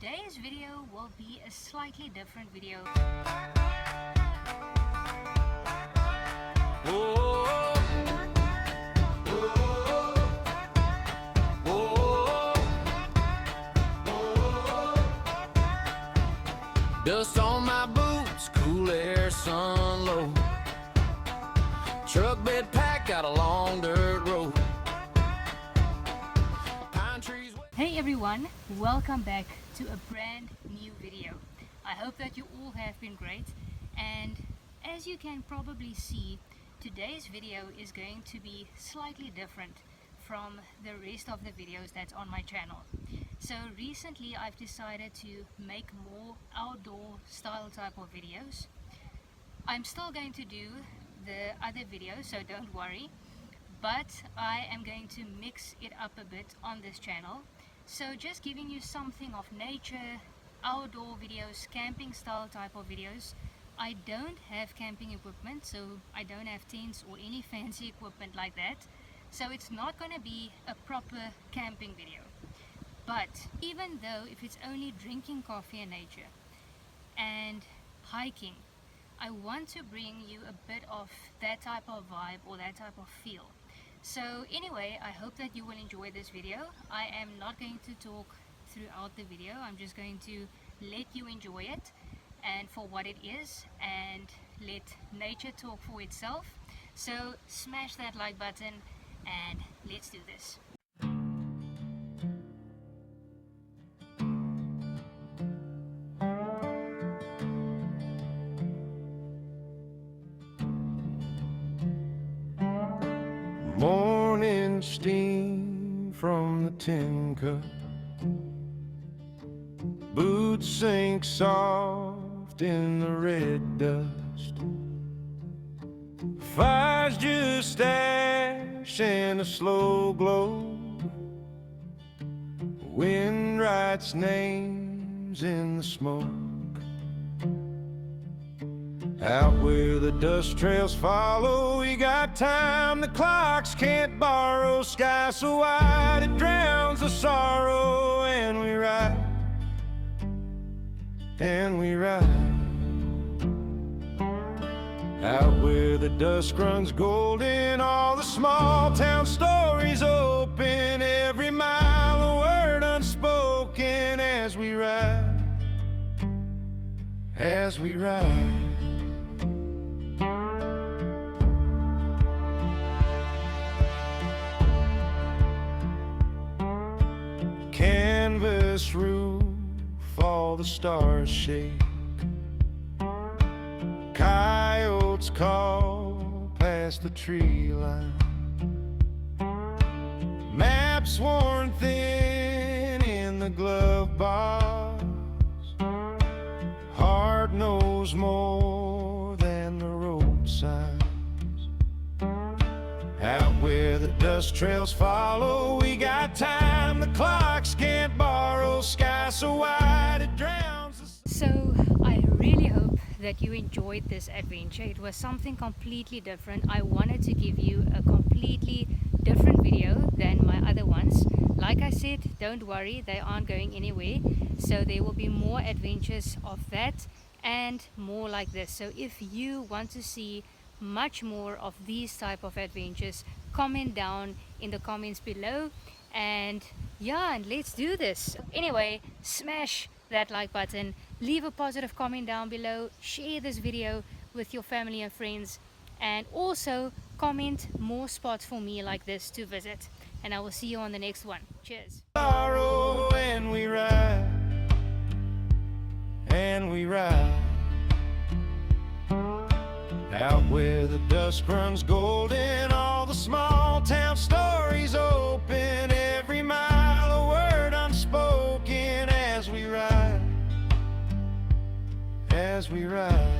Today's video will be a slightly different video. Dust on my boots, cool air, sun low. Truck bed packed, got a long dirt road. Pine trees. Hey everyone, welcome back to a brand new video. I hope that you all have been great, and as you can probably see, today's video is going to be slightly different from the rest of the videos that's on my channel. So recently I've decided to make more outdoor style type of videos. I'm still going to do the other videos, so don't worry, but I am going to mix it up a bit on this channel. So just giving you something of nature, outdoor videos, camping style type of videos. I don't have camping equipment, so I don't have tents or any fancy equipment like that. So it's not going to be a proper camping video. But even though if it's only drinking coffee in nature and hiking, I want to bring you a bit of that type of vibe or that type of feel. So anyway, I hope that you will enjoy this video. I am not going to talk throughout the video. I'm just going to let you enjoy it and for what it is, and let nature talk for itself. So smash that like button and let's do this. Morning steam from the tin cup. Boots sink soft in the red dust. Fire's just ash and a slow glow. Wind writes names in the smoke. Out where the dust trails follow, we got time the clocks can't borrow. Sky so wide it drowns the sorrow, and we ride, and we ride. Out where the dusk runs golden, all the small town stories open. Every mile a word unspoken, as we ride, as we ride. Canvas roof, all the stars shake. Coyotes call past the tree line. Maps worn thin in the glove box. Heart knows more than the road signs. Out where the dust trails follow, we got time the clocks can't borrow. Sky so wide it drowns. So I really hope that you enjoyed this adventure. It was something completely different. I wanted to give you a completely different video than my other ones. Like I said, don't worry, they aren't going anywhere. So there will be more adventures of that and more like this. So if you want to see much more of these type of adventures, comment down in the comments below, and yeah, and let's do this. Anyway, smash that like button, leave a positive comment down below, share this video with your family and friends, and also comment more spots for me like this to visit, and I will see you on the next one. Cheers. And we ride, and we ride. Out where the dusk runs golden, all the small town stories open. Every mile a word unspoken, as we ride, as we ride.